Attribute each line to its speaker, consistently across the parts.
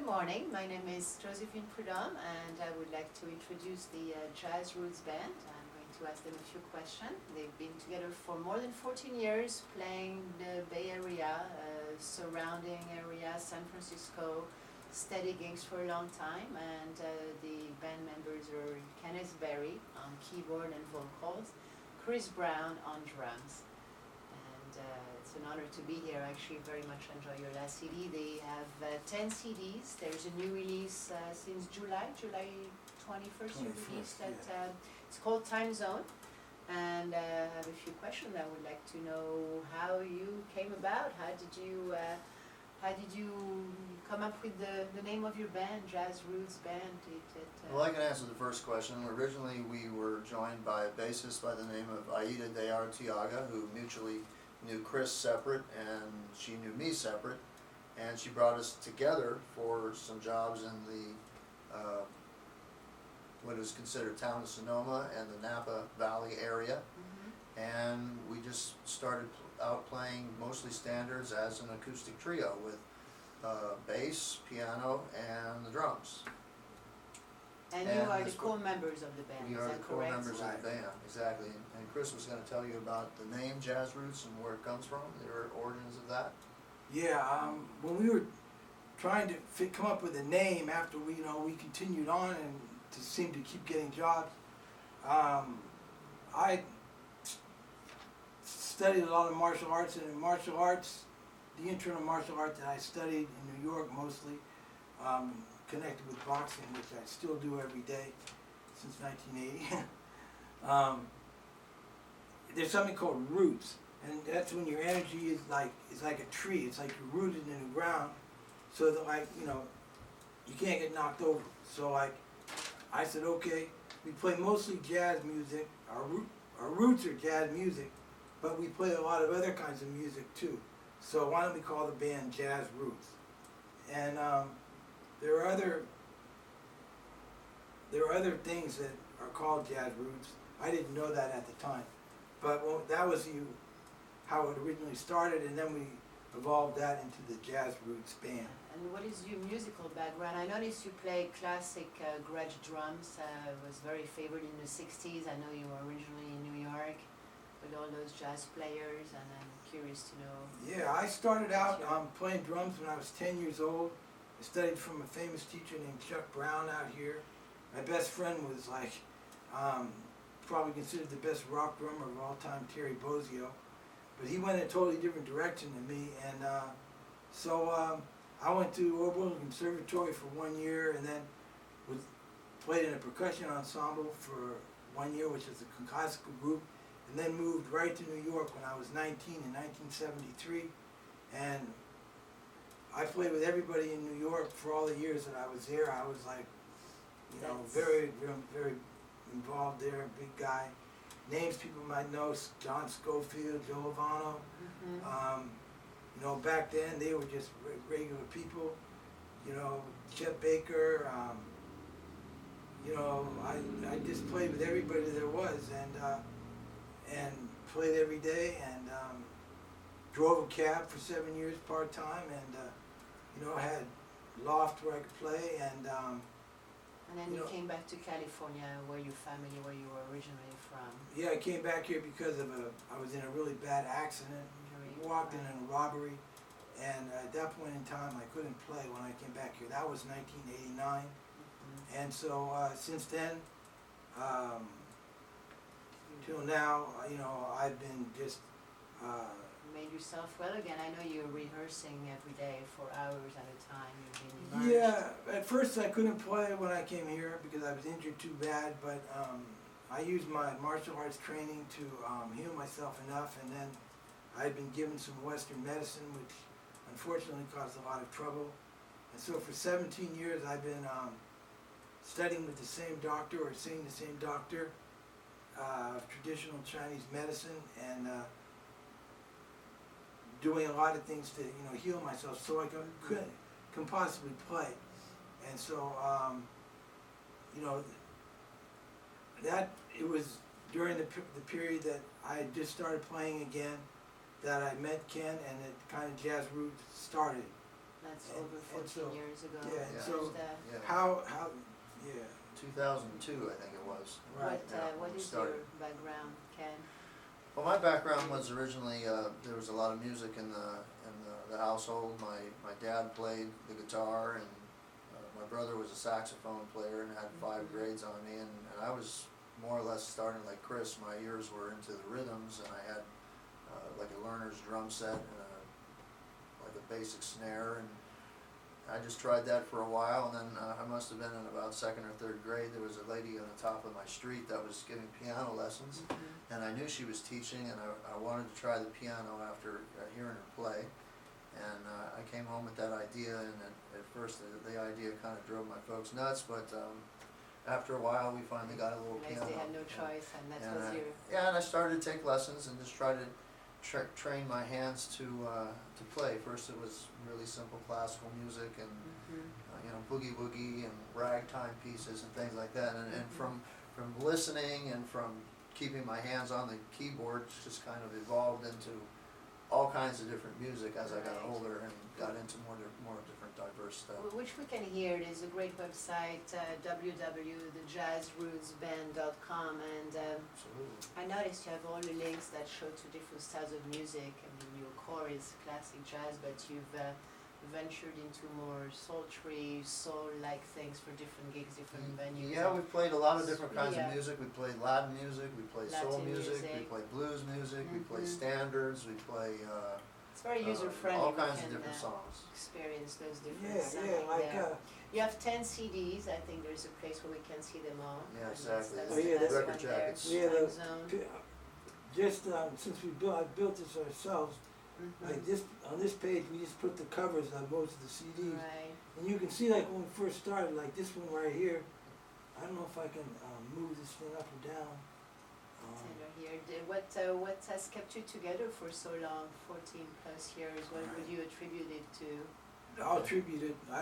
Speaker 1: morning. My name is Josephine Prudomme, and I would like to introduce the Jazz Roots Band. I'm going to ask them a few questions. They've been together for more than 14 years, playing the Bay Area, surrounding area, San Francisco, steady gigs for a long time. And the band members are Kennerh Roy Berry on keyboard and vocals, Braun on drums. It's an honor to be here. I actually very much enjoy your last CD. They have 10 CDs. There's a new release since July 21st you released that.
Speaker 2: Yeah.
Speaker 1: It's called Time Zone. And I have a few questions. I would like to know how you came about. How did you come up with the name of your band, Jazz Roots Band?
Speaker 2: Well, I can answer the first question. Originally, we were joined by a bassist by the name of Aida de Arteaga, who mutually knew Chris separate, and she knew me separate, and she brought us together for some jobs in the what is considered town of Sonoma and the Napa Valley area. And we just started out playing mostly standards as an acoustic trio with bass, piano, and the drums.
Speaker 1: And you are the core members of the band,
Speaker 2: We
Speaker 1: is
Speaker 2: are
Speaker 1: that
Speaker 2: the core
Speaker 1: correct?
Speaker 2: members of the band, exactly. And Chris was going to tell you about the name Jazz Roots and where it comes from, the origins of that.
Speaker 3: Yeah, when we were trying to come up with a name after we continued on and to seem to keep getting jobs, I studied a lot of martial arts, and in martial arts, the internal martial art that I studied in New York mostly, connected with boxing, which I still do every day since 1980. There's something called roots, and that's when your energy is like a tree. It's like you're rooted in the ground, so that you can't get knocked over. So I said, okay, we play mostly jazz music. Our roots are jazz music, but we play a lot of other kinds of music too. So why don't we call the band Jazz Roots? And there are other things that are called jazz roots. I didn't know that at the time, but that was how it originally started, and then we evolved that into the Jazz Roots Band.
Speaker 1: And what is your musical background? I noticed you play classic grudge drums. Was very favored in the 60s. I know you were originally in New York with all those jazz players, and I'm curious to know.
Speaker 3: Yeah, I started out playing drums when I was 10 years old. I studied from a famous teacher named Chuck Braun out here. My best friend was probably considered the best rock drummer of all time, Terry Bozzio. But he went in a totally different direction than me, and so I went to Oberlin Conservatory for 1 year, and then played in a percussion ensemble for 1 year, which is a classical group, and then moved right to New York when I was 19 in 1973, and I played with everybody in New York for all the years that I was there. I was very, very involved there, a big guy. Names people might know: John Schofield, Joe Lovano. Back then they were just regular people. Chet Baker. I just played with everybody there was, and played every day, and drove a cab for 7 years part time, and had loft where I could play, and
Speaker 1: then you came back to California, where you were originally from.
Speaker 3: Yeah, I came back here because I was in a really bad accident. Walked in a robbery, and at that point in time I couldn't play when I came back here. That was 1989, and so since then, till now, I've been just
Speaker 1: made yourself well again. I know you're rehearsing every day for hours at a time. You've been immersed.
Speaker 3: Yeah, at first I couldn't play when I came here because I was injured too bad, but I used my martial arts training to heal myself enough, and then I had been given some Western medicine, which unfortunately caused a lot of trouble. And so for 17 years I've been studying with the same doctor, or seeing the same doctor of traditional Chinese medicine, and doing a lot of things to heal myself so I can possibly play. And so that it was during the period that I had just started playing again that I met Ken, and it kind of Jazz Roots started.
Speaker 1: That's
Speaker 3: And-
Speaker 1: over
Speaker 3: and
Speaker 1: 14
Speaker 3: so-
Speaker 1: years ago.
Speaker 3: yeah,
Speaker 2: and
Speaker 3: so-
Speaker 1: And,
Speaker 2: Yeah,
Speaker 3: How, yeah,
Speaker 2: 2002, I think it was.
Speaker 3: right.
Speaker 1: what
Speaker 2: we
Speaker 1: is
Speaker 2: started.
Speaker 1: your background, Ken?
Speaker 2: Well, my background was originally, there was a lot of music in the household. My dad played the guitar, and my brother was a saxophone player and had 5 grades on me, and I was more or less starting like Chris. My ears were into the rhythms, and I had like a learner's drum set and like a basic snare, and I just tried that for a while, and then I must have been in about 2nd or 3rd grade. There was a lady on the top of my street that was giving piano lessons, and I knew she was teaching, and I wanted to try the piano after hearing her play. And I came home with that idea, and at first the idea kind of drove my folks nuts, but after a while we finally got a little
Speaker 1: Realized
Speaker 2: piano.
Speaker 1: they had no choice, and that was your.
Speaker 2: Yeah, and I started to take lessons and just try to train my hands to play. First it was really simple classical music and you know, boogie woogie and ragtime pieces and things like that. And from listening and from keeping my hands on the keyboard, just kind of evolved into all kinds of different music as I got
Speaker 1: Right.
Speaker 2: older and got into more different diverse stuff.
Speaker 1: Which we can hear. There's a great website, www.thejazzrootsband.com, and
Speaker 2: Absolutely.
Speaker 1: I noticed you have all the links that show to different styles of music. I mean, your core is classic jazz, but you've ventured into more sultry, soul-like things for different gigs, different venues.
Speaker 2: Yeah, we played a lot of different kinds
Speaker 1: Yeah.
Speaker 2: of music. We played Latin music, we played soul
Speaker 1: Latin
Speaker 2: music, we
Speaker 1: music.
Speaker 2: played blues music, we play
Speaker 1: Mhm.
Speaker 2: standards, we play
Speaker 1: It's very user-friendly.
Speaker 2: all
Speaker 1: We
Speaker 2: kinds of
Speaker 1: can,
Speaker 2: different songs.
Speaker 1: experience those different
Speaker 3: Yeah,
Speaker 1: sounds
Speaker 3: yeah, like,
Speaker 1: there. You have 10 CDs. I think there's a place where we can see them all.
Speaker 2: Yeah,
Speaker 1: and
Speaker 2: exactly.
Speaker 1: That's
Speaker 3: Oh,
Speaker 1: the
Speaker 3: yeah,
Speaker 1: best
Speaker 2: record
Speaker 1: one there.
Speaker 2: jackets.
Speaker 3: Yeah,
Speaker 1: Time
Speaker 3: the-
Speaker 1: zone.
Speaker 3: just, since I built this ourselves, like this, on this page, we just put the covers on most of the CDs.
Speaker 1: Right.
Speaker 3: And you can see, like, when we first started, like this one right here, I don't know if I can move this thing up or down.
Speaker 1: Taylor here. What has kept you together for so long, 14 plus years? What would you attribute it to?
Speaker 3: I'll attribute it,
Speaker 2: Well,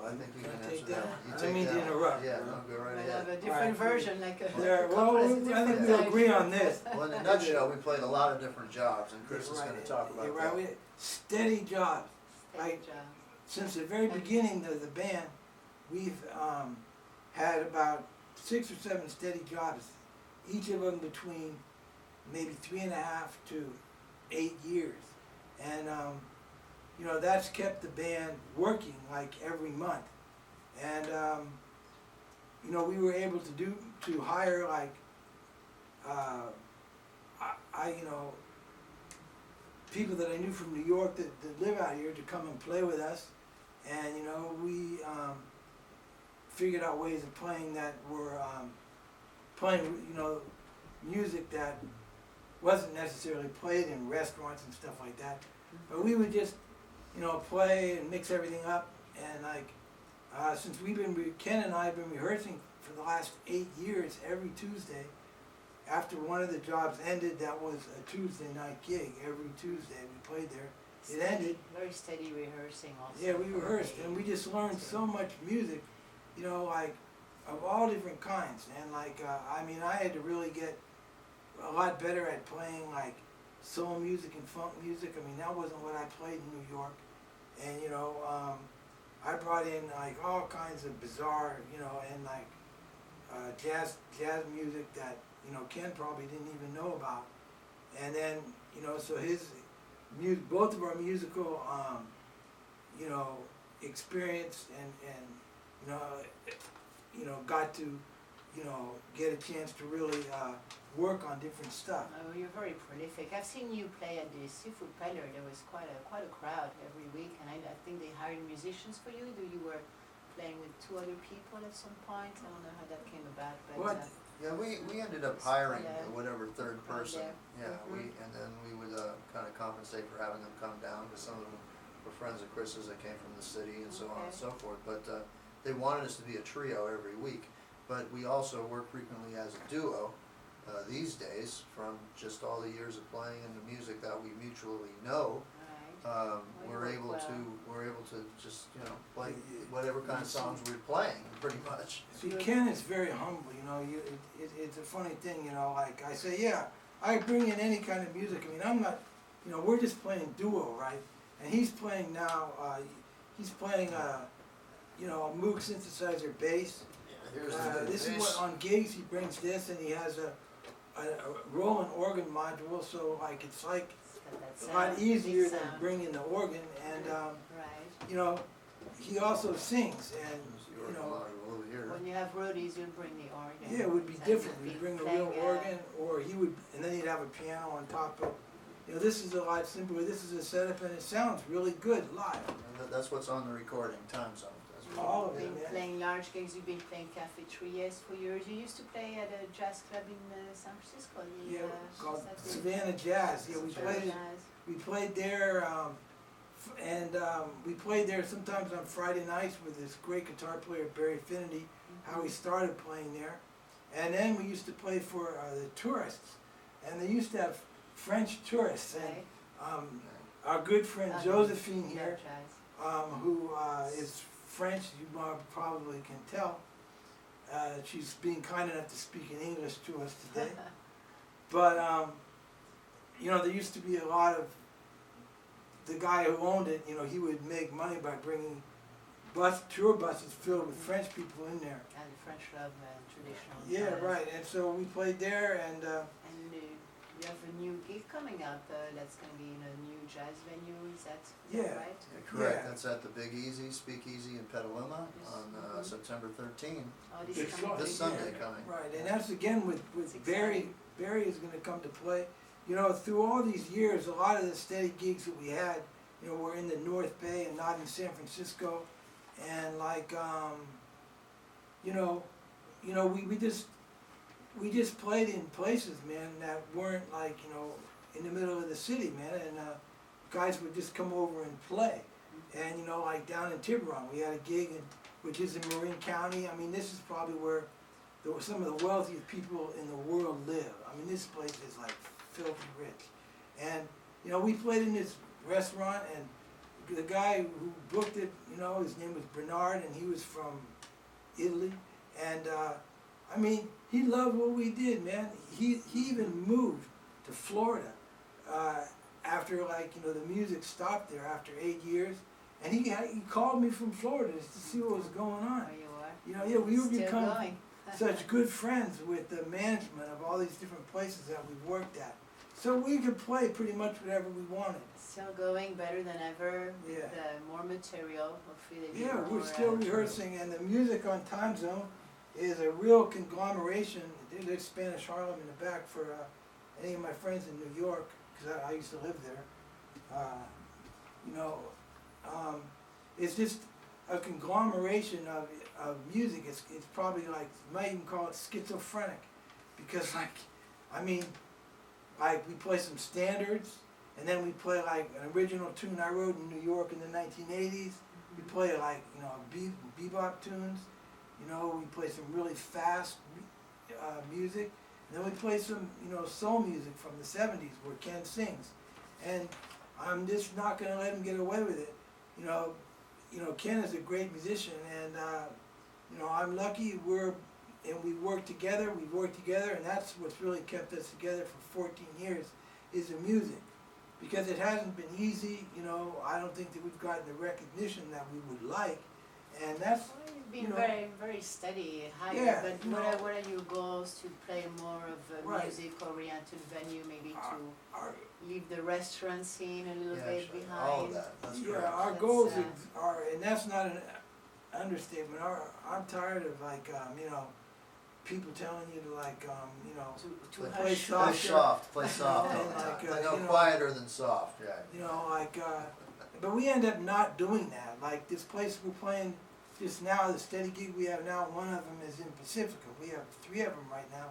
Speaker 2: I think you
Speaker 3: Can
Speaker 2: can
Speaker 3: I
Speaker 2: answer
Speaker 3: take
Speaker 2: that
Speaker 3: that?
Speaker 2: one. You
Speaker 3: I
Speaker 2: take
Speaker 3: didn't mean to
Speaker 2: that one.
Speaker 3: interrupt.
Speaker 2: Yeah, no, go right
Speaker 1: Might have
Speaker 2: ahead.
Speaker 1: a different
Speaker 3: Right.
Speaker 1: version, like a
Speaker 3: There,
Speaker 1: couple
Speaker 3: well,
Speaker 1: has a
Speaker 3: I think
Speaker 1: different
Speaker 3: we'll
Speaker 1: type.
Speaker 3: agree on this.
Speaker 2: Well, in a nutshell, we played a lot of different jobs, and Chris
Speaker 3: You're
Speaker 2: is
Speaker 3: right,
Speaker 2: gonna talk about
Speaker 3: you're
Speaker 2: that.
Speaker 3: right. Steady jobs.
Speaker 1: Stage job.
Speaker 3: Since the very beginning of the band, we've had about 6 or 7 steady jobs, each of them between maybe 3.5 to 8 years. And you know, that's kept the band working like every month. And you know, we were able to hire like you know, people that I knew from New York that live out here to come and play with us. And you know, we figured out ways of playing that were playing, you know, music that wasn't necessarily played in restaurants and stuff like that. But we would just, you know, play and mix everything up. And like, since Ken and I have been rehearsing for the last 8 years every Tuesday. After one of the jobs ended, that was a Tuesday night gig. Every Tuesday we played there. It ended.
Speaker 1: Very steady rehearsing also.
Speaker 3: Yeah, we rehearsed, and we just learned so much music, you know, like of all different kinds. And like, I mean, I had to really get a lot better at playing like soul music and funk music. I mean, that wasn't what I played in New York. And you know, I brought in like all kinds of bizarre, you know, and like jazz music that, you know, Ken probably didn't even know about. And then, you know, so both of our musical, you know, experience and you know, got to, you know, get a chance to really work on different stuff.
Speaker 1: Oh, you're very prolific. I've seen you play at the Seafood Parlor. There was quite a crowd every week, and I think they hired musicians for you. You were playing with 2 other people at some point. I don't know how that came about, but
Speaker 3: What?
Speaker 2: Yeah, we ended up hiring
Speaker 1: Yeah.
Speaker 2: whatever 3rd person.
Speaker 1: Yeah.
Speaker 2: Yeah, and then we would kind of compensate for having them come down, because some of them were friends of Chris's that came from the city and so on and
Speaker 1: Okay.
Speaker 2: so forth. But they wanted us to be a trio every week. But we also work frequently as a duo these days, from just all the years of playing and the music that we mutually know.
Speaker 1: right.
Speaker 2: We're
Speaker 1: work
Speaker 2: able
Speaker 1: well.
Speaker 2: to just, you know, play whatever kind of songs we're playing, pretty much.
Speaker 3: See, Ken is very humble, you know, it's a funny thing, you know, like I say, yeah, I bring in any kind of music. I mean, I'm not, you know, we're just playing duo, right? And he's playing now, he's playing a Moog synthesizer bass.
Speaker 2: Here's
Speaker 3: This is
Speaker 2: bass.
Speaker 3: what on gigs he brings this, and he has a Roland organ module, so like it's like
Speaker 1: It's
Speaker 3: a
Speaker 1: got that
Speaker 3: lot
Speaker 1: sound,
Speaker 3: easier
Speaker 1: big
Speaker 3: than
Speaker 1: sound.
Speaker 3: bringing the organ. And
Speaker 1: Right.
Speaker 3: he also sings, and
Speaker 2: Here's the organ module over here.
Speaker 1: When you have roadies, you'll bring the organ.
Speaker 3: yeah, it would be
Speaker 1: So
Speaker 3: different.
Speaker 1: you'd
Speaker 3: We'd
Speaker 1: be
Speaker 3: bring a
Speaker 1: playing,
Speaker 3: real organ, or he would, and then he'd have a piano on top of. This is a lot simpler. This is a setup, and it sounds really good live.
Speaker 2: And that's what's on the recording, Time Zone. That's what-
Speaker 3: All of
Speaker 1: You've
Speaker 3: it,
Speaker 1: been
Speaker 3: man.
Speaker 1: playing large gigs, you've been playing Café Trieste for years. You used to play at a jazz club in San Francisco. The,
Speaker 3: Yeah, called
Speaker 1: is that the-
Speaker 3: Savannah Jazz. Yeah, we
Speaker 1: Savannah
Speaker 3: played.
Speaker 1: Jazz?
Speaker 3: We played there, we played there sometimes on Friday nights with this great guitar player Barry Finity. How we started playing there, and then we used to play for the tourists, and they used to have French tourists. And
Speaker 1: Right.
Speaker 3: our good friend Josephine
Speaker 1: Yeah,
Speaker 3: here,
Speaker 1: jazz.
Speaker 3: who is French, you probably can tell. She's being kind enough to speak in English to us today. But there used to be a lot of the guy who owned it. He would make money by bringing tour buses filled with French people in there.
Speaker 1: And French love and traditional
Speaker 3: Yeah,
Speaker 1: jazz.
Speaker 3: right. And so we played there, and
Speaker 1: And you have a new gig coming up that's going to be in a new jazz venue, is that
Speaker 3: Yeah.
Speaker 1: right?
Speaker 2: Yeah, correct.
Speaker 3: Yeah.
Speaker 2: That's at the Big Easy Speakeasy in Petaluma on
Speaker 1: Mhm.
Speaker 2: September 13th.
Speaker 1: Oh, this
Speaker 3: Good
Speaker 1: is coming
Speaker 3: choice.
Speaker 2: This
Speaker 1: big.
Speaker 2: Sunday coming.
Speaker 3: right. And that's again with
Speaker 1: It's
Speaker 3: Barry.
Speaker 1: exciting.
Speaker 3: Barry is going to come to play. Through all these years, a lot of the steady gigs that we had, were in the North Bay and not in San Francisco, and we just played in places, man, that weren't in the middle of the city, man, and guys would just come over and play. And like down in Tiburon, we had a gig which is in Marin County. I mean, this is probably where some of the wealthiest people in the world live. I mean, this place is like filthy rich. And we played in this restaurant, and the guy who booked it, his name was Bernard, and he was from Italy. And I mean, he loved what we did, man. He even moved to Florida after the music stopped there after 8 years, and he called me from Florida just to see what was going on.
Speaker 1: There you are.
Speaker 3: Yeah, we would
Speaker 1: Still
Speaker 3: become
Speaker 1: going.
Speaker 3: such good friends with the management of all these different places that we worked at. So we could play pretty much whatever we wanted.
Speaker 1: Still going better than ever.
Speaker 3: Yeah.
Speaker 1: With more material. Hopefully they
Speaker 3: Yeah,
Speaker 1: get
Speaker 3: we're
Speaker 1: more,
Speaker 3: still rehearsing, and the music on Time Zone is a real conglomeration. There's Spanish Harlem in the back for any of my friends in New York, because I used to live there. It's just a conglomeration of music. It's probably you might even call it schizophrenic, because we play some standards, and then we play an original tune I wrote in New York in the 1980s. We play bebop tunes. We play some really fast music, and then we play some soul music from the 70s where Ken sings. And I'm just not going to let him get away with it. Ken is a great musician, and I'm lucky we work together. We've worked together, and that's what's really kept us together for 14 years is the music. Because it hasn't been easy, I don't think that we've gotten the recognition that we would like, and that's,
Speaker 1: Well, you've been very, very steady, higher,
Speaker 3: Yeah,
Speaker 1: but what are your goals to play more of a
Speaker 3: Right.
Speaker 1: music-oriented venue, maybe to
Speaker 3: our,
Speaker 1: leave the restaurant scene a little
Speaker 2: Yeah,
Speaker 1: bit
Speaker 2: actually,
Speaker 1: behind?
Speaker 2: all of that, that's
Speaker 3: yeah,
Speaker 2: correct.
Speaker 3: our
Speaker 1: That's,
Speaker 3: goals are, and that's not an understatement, I'm tired of people telling you to
Speaker 1: To
Speaker 3: play
Speaker 1: hush.
Speaker 3: soft.
Speaker 2: Play soft, play soft all
Speaker 3: And
Speaker 2: the time.
Speaker 3: like,
Speaker 2: Play no
Speaker 3: you know-
Speaker 2: quieter than soft, yeah.
Speaker 3: But we end up not doing that. Like this place we're playing just now, the steady gig we have now, one of them is in Pacifica. We have 3 of them right now.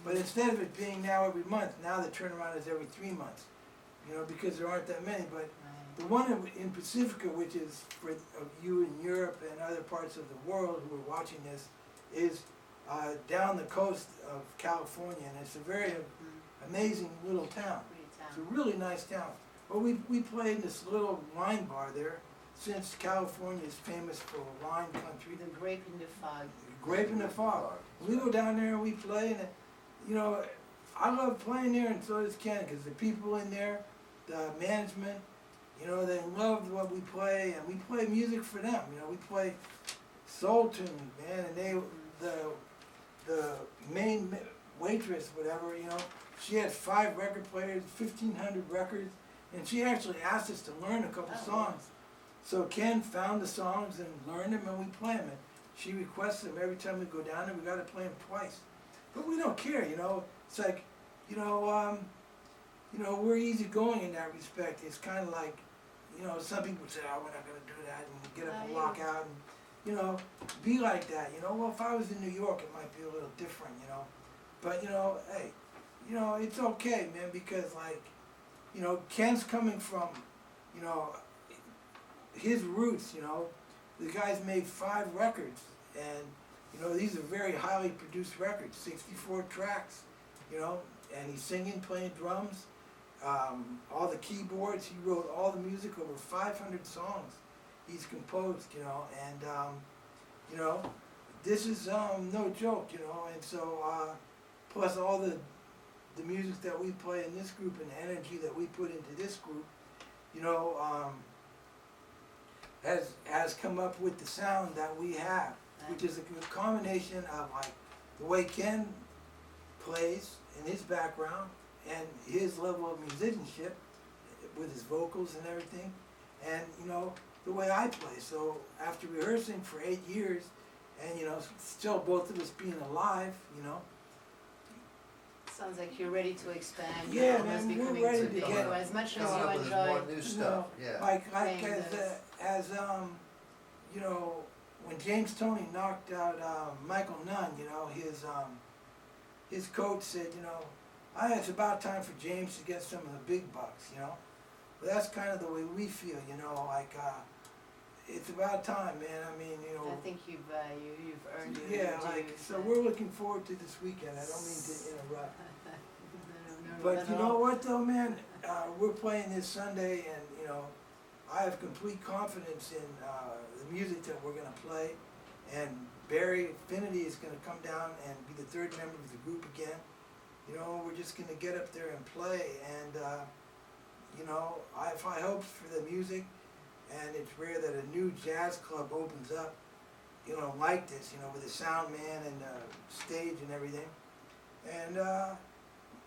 Speaker 3: But instead of it being now every month, now the turnaround is every 3 months. Because there aren't that many. But
Speaker 1: Right.
Speaker 3: the one in Pacifica, which is for you in Europe and other parts of the world who are watching this, is down the coast of California, and it's a very amazing little town.
Speaker 1: Great
Speaker 3: It's
Speaker 1: town.
Speaker 3: a really nice town. Well, we played in this little wine bar there, since California is famous for wine country.
Speaker 1: The grape in the fog.
Speaker 3: Grape in the Fog. We go down there and we play, and I love playing there, and so does Ken, because the people in there, the management, You know, they loved what we play, and we play music for them. You know, we play soul tunes, man, and the main waitress, whatever, you know, she had 5 record players, 1,500 records, and she actually asked us to learn a couple songs. So Ken found the songs and learned them, and we play them. And she requests them every time we go down there. We got to play them twice, but we don't care, you know. It's like, you know, we're easygoing in that respect. It's kind of like, you know, some people say, "Oh, we're not going to do that," and get up and walk out, and you know, be like that. You know, well, if I was in New York, it might be a little different, you know. But you know, hey, you know, it's okay, man, because like, you know, Ken's coming from, you know, his roots. You know, the guy's made 5 records, and you know, these are very highly produced records, 64 tracks. You know, and he's singing, playing drums, all the keyboards. He wrote all the music, over 500 songs he's composed, you know, and you know, this is no joke, you know, and so plus all the music that we play in this group and the energy that we put into this group, you know, has come up with the sound that we have, which is a combination of like the way Ken plays in his background and his level of musicianship with his vocals and everything, and you know, the way I play. So after rehearsing for 8 years, and you know, still both of us being alive, you know.
Speaker 1: Sounds like you're ready to expand.
Speaker 3: Yeah,
Speaker 1: Almost
Speaker 3: man, we're
Speaker 1: becoming
Speaker 3: ready
Speaker 1: too
Speaker 3: to
Speaker 1: big.
Speaker 3: get-
Speaker 1: So as much as
Speaker 2: Coming
Speaker 1: you
Speaker 2: up with
Speaker 1: enjoy,
Speaker 2: more new stuff, yeah.
Speaker 3: Like
Speaker 1: Playing
Speaker 3: as you know, when James Toney knocked out Michael Nunn, you know, his coach said, you know, it's about time for James to get some of the big bucks, you know. But that's kind of the way we feel, you know, like it's about time, man. I mean, you know.
Speaker 1: I think you've earned your
Speaker 3: Yeah,
Speaker 1: dues,
Speaker 3: like so
Speaker 1: but-
Speaker 3: we're looking forward to this weekend. I don't mean to interrupt.
Speaker 1: No,
Speaker 3: But
Speaker 1: not
Speaker 3: you
Speaker 1: at
Speaker 3: know
Speaker 1: all.
Speaker 3: what though, man? We're playing this Sunday, and you know, I have complete confidence in the music that we're gonna play. And Barry Finity is gonna come down and be the 3rd member of the group again. You know, we're just gonna get up there and play, and you know, I have high hopes for the music. And it's rare that a new jazz club opens up, you know, like this, you know, with a sound man and stage and everything. And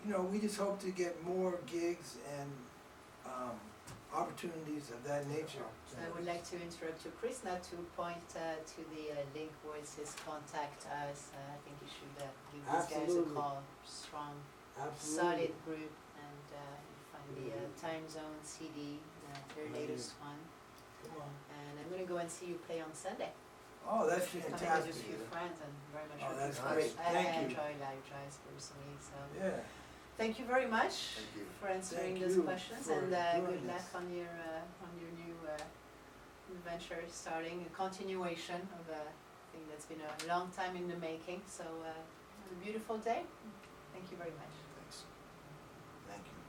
Speaker 3: you know, we just hope to get more gigs and opportunities of that nature.
Speaker 1: So I would like to interrupt you, Chris, not to point to the link where it says contact us. I think you should give these guys a
Speaker 3: Absolutely.
Speaker 1: call. Strong,
Speaker 3: Absolutely.
Speaker 1: solid group, and you find the Time Zone CD, their latest one.
Speaker 3: Come on.
Speaker 1: And I'm going to go and see you play on Sunday.
Speaker 3: Oh, that's
Speaker 1: Coming with
Speaker 3: fantastic.
Speaker 1: a few friends and very much
Speaker 3: Oh,
Speaker 1: looking
Speaker 3: that's
Speaker 1: forward.
Speaker 3: great.
Speaker 1: I
Speaker 3: Thank you.
Speaker 1: enjoy live jazz personally, so
Speaker 3: Yeah.
Speaker 1: thank you very much
Speaker 2: Thank you.
Speaker 1: for answering
Speaker 3: Thank
Speaker 1: those
Speaker 3: you
Speaker 1: questions,
Speaker 3: for
Speaker 1: and
Speaker 3: doing
Speaker 1: good luck
Speaker 3: this.
Speaker 1: on your new venture, starting a continuation of a thing that's been a long time in the making. So have a beautiful day. Thank you very much.
Speaker 2: Thanks.
Speaker 3: Thank you.